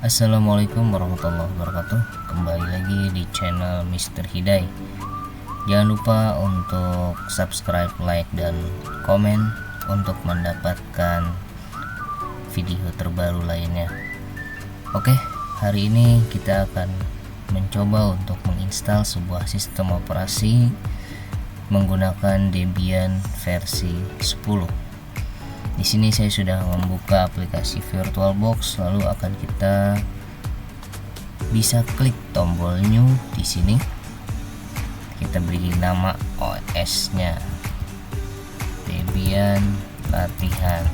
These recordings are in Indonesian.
Assalamualaikum warahmatullahi wabarakatuh. Kembali lagi di channel Mr. Hidai. Jangan lupa untuk subscribe, like, dan komen untuk mendapatkan video terbaru lainnya. Oke, hari ini kita akan mencoba untuk menginstal sebuah sistem operasi menggunakan Debian versi 10. Di sini saya sudah membuka aplikasi VirtualBox, lalu akan kita bisa klik tombol new di sini. Kita beri nama OS-nya Debian Latihan.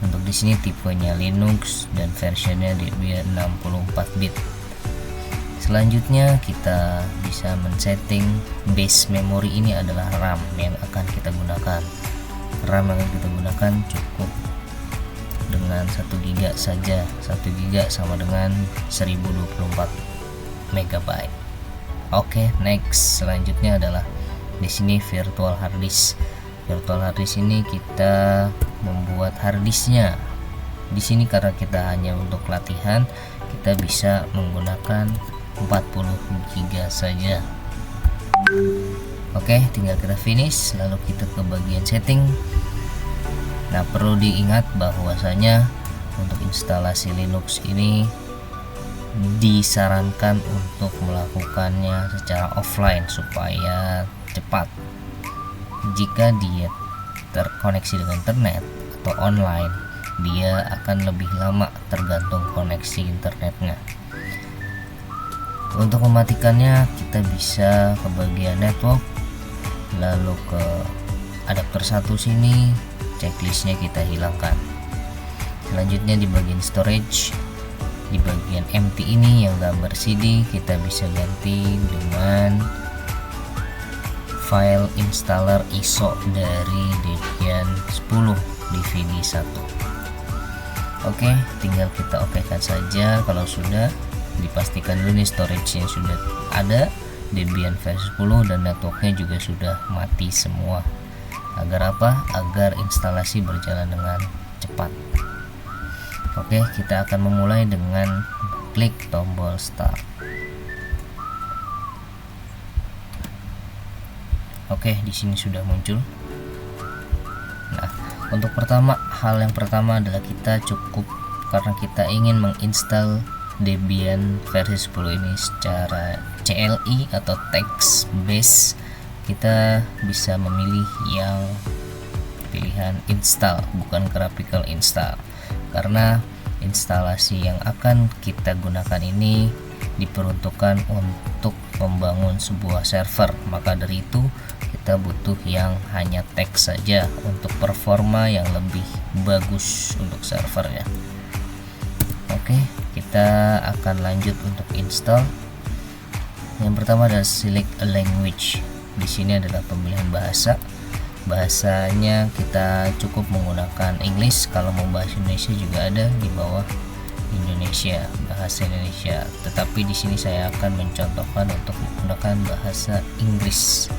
Untuk di sini tipenya Linux dan versionnya Debian 64 bit. Selanjutnya kita bisa men-setting base memory, ini adalah RAM yang akan kita gunakan. RAM yang kita gunakan cukup dengan 1 GB saja. 1 GB sama dengan 1024 MB. Oke, next. Selanjutnya adalah di sini virtual hard disk. Virtual hard disk ini kita membuat hard disknya. Di sini karena kita hanya untuk latihan, kita bisa menggunakan 40 GB saja. Oke, tinggal kita finish, lalu kita ke bagian setting. Nah, perlu diingat bahwasanya untuk instalasi Linux ini disarankan untuk melakukannya secara offline supaya cepat. Jika dia terkoneksi dengan internet atau online, dia akan lebih lama tergantung koneksi internetnya. Untuk mematikannya, kita bisa ke bagian network, lalu ke adapter 1 sini, checklistnya kita hilangkan. Selanjutnya di bagian storage, di bagian empty ini yang gambar CD, kita bisa ganti dengan file installer ISO dari Debian 10 DVD 1. Oke, tinggal kita okekan saja. Kalau sudah, dipastikan dulu nih storage-nya sudah ada, Debian versi 10, dan networknya juga sudah mati semua. Agar apa? Agar instalasi berjalan dengan cepat. Oke, kita akan memulai dengan klik tombol start. Oke, di sini sudah muncul. Nah, untuk hal yang pertama adalah kita cukup, karena kita ingin menginstal Debian versi 10 ini secara CLI atau text based, kita bisa memilih yang pilihan install, bukan graphical install, karena instalasi yang akan kita gunakan ini diperuntukkan untuk membangun sebuah server. Maka dari itu kita butuh yang hanya teks saja untuk performa yang lebih bagus untuk servernya. Oke, kita akan lanjut untuk install. Yang pertama adalah select a language. Di sini adalah pemilihan bahasa. Bahasanya kita cukup menggunakan English. Kalau mau bahasa Indonesia juga ada di bawah Indonesia, bahasa Indonesia. Tetapi di sini saya akan mencontohkan untuk menggunakan bahasa Inggris.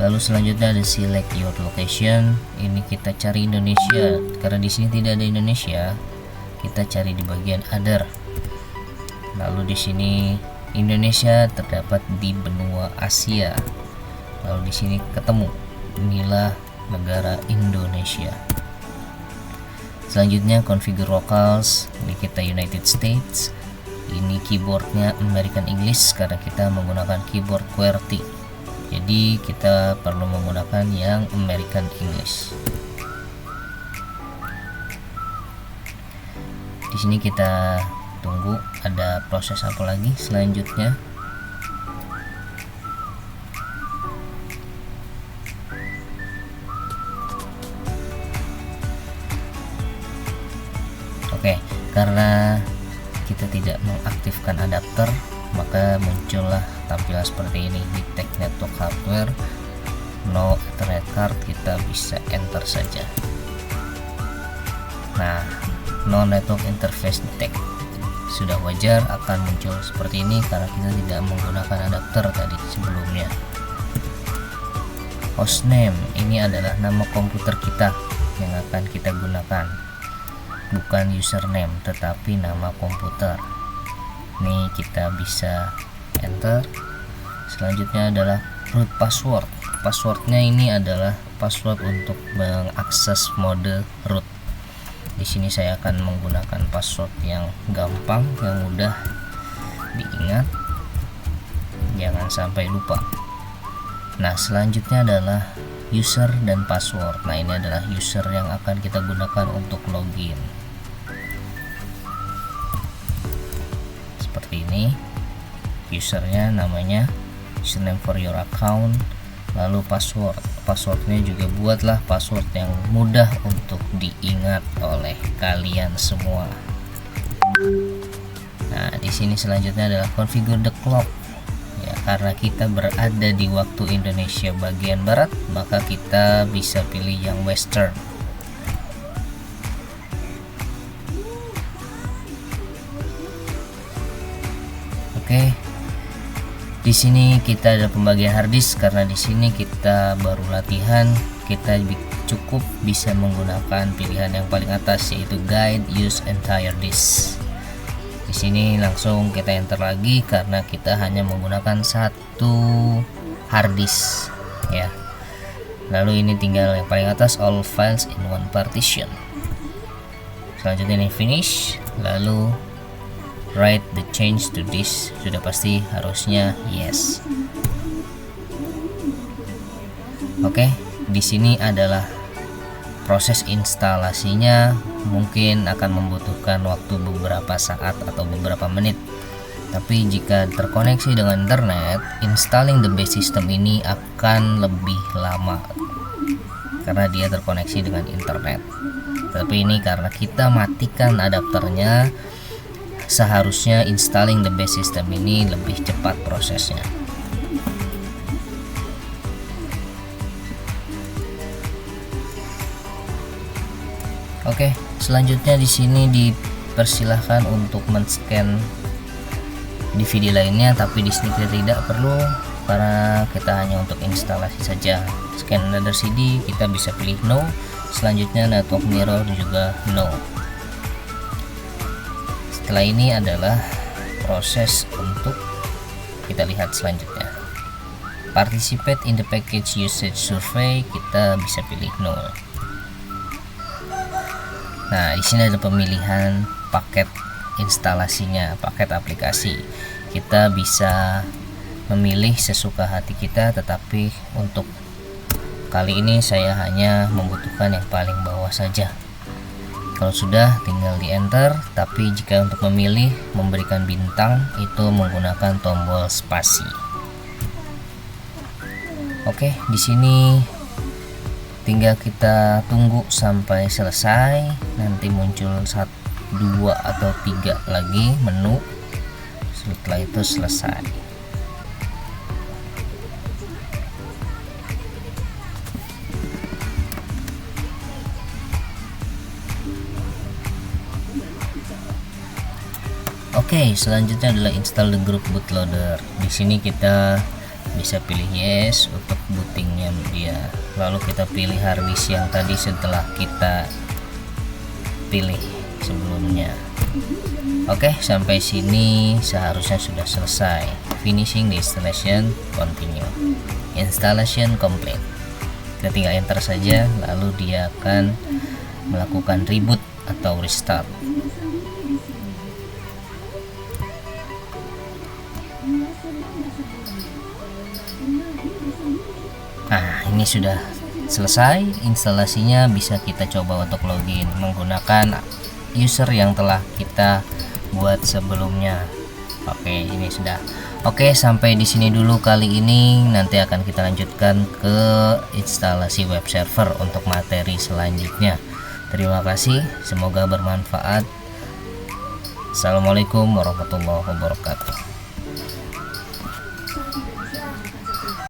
Lalu selanjutnya ada select your location. Ini kita cari Indonesia. Karena di sini tidak ada Indonesia, kita cari di bagian other. Lalu di sini Indonesia terdapat di benua Asia. Lalu di sini ketemu, inilah negara Indonesia. Selanjutnya configure locals, ini kita United States. Ini keyboardnya American English karena kita menggunakan keyboard QWERTY. Jadi kita perlu menggunakan yang American English. Di sini kita tunggu ada proses apa lagi selanjutnya. Oke, karena kita tidak mengaktifkan adapter, maka muncullah tampilan seperti ini. Detect network hardware, no Ethernet card, kita bisa enter saja. Nah, no network interface detect, sudah wajar akan muncul seperti ini karena kita tidak menggunakan adapter tadi sebelumnya. Hostname, ini adalah nama komputer kita yang akan kita gunakan. bukan username tetapi nama komputer. Ini kita bisa enter. Selanjutnya adalah root password. Passwordnya ini adalah password untuk mengakses mode root. Di sini saya akan menggunakan password yang gampang, yang mudah diingat, jangan sampai lupa. Nah, selanjutnya adalah user dan password. Nah, ini adalah user yang akan kita gunakan untuk login. Seperti ini. Usernya namanya username for your account, lalu passwordnya juga buatlah password yang mudah untuk diingat oleh kalian semua. Nah, di sini selanjutnya adalah configure the clock. Ya, karena kita berada di waktu Indonesia bagian barat, maka kita bisa pilih yang western. Oke. Di sini kita ada pembagian harddisk, karena di sini kita baru latihan, kita cukup bisa menggunakan pilihan yang paling atas, yaitu guide use entire disk. Di sini langsung kita enter lagi karena kita hanya menggunakan satu harddisk ya. Lalu ini tinggal yang paling atas, all files in one partition. Selanjutnya ini finish, lalu write the change to disk, sudah pasti harusnya yes. Oke, di sini adalah proses instalasinya, mungkin akan membutuhkan waktu beberapa saat atau beberapa menit. Tapi jika terkoneksi dengan internet, installing the base system ini akan lebih lama karena dia terkoneksi dengan internet. Tapi ini karena kita matikan adapternya, seharusnya installing the base system ini lebih cepat prosesnya. Oke, selanjutnya di sini dipersilahkan untuk men-scan DVD lainnya, tapi di sini kita tidak perlu karena kita hanya untuk instalasi saja. Scan another CD kita bisa pilih no. Selanjutnya network mirror juga no. Setelah ini adalah proses untuk kita lihat selanjutnya. Participate in the package usage survey, kita bisa pilih no. Nah, di sini ada pemilihan paket instalasinya, paket aplikasi. Kita bisa memilih sesuka hati kita, tetapi untuk kali ini saya hanya membutuhkan yang paling bawah saja. Kalau sudah tinggal di enter, tapi jika untuk memilih memberikan bintang itu menggunakan tombol spasi. Oke, di sini tinggal kita tunggu sampai selesai. Nanti muncul 1, 2 atau 3 lagi menu. Setelah itu selesai. Oke, selanjutnya adalah install the group bootloader. Di sini kita bisa pilih yes untuk bootingnya dia. Lalu kita pilih harddisk yang tadi setelah kita pilih sebelumnya. Oke, sampai sini seharusnya sudah selesai. Finishing the installation, continue. Installation complete. Kita tinggal enter saja, lalu dia akan melakukan reboot atau restart. Nah, ini sudah selesai instalasinya. Bisa kita coba untuk login menggunakan user yang telah kita buat sebelumnya. Oke, ini sudah. Oke, sampai di sini dulu kali ini. Nanti akan kita lanjutkan ke instalasi web server untuk materi selanjutnya. Terima kasih, semoga bermanfaat. Assalamualaikum warahmatullahi wabarakatuh.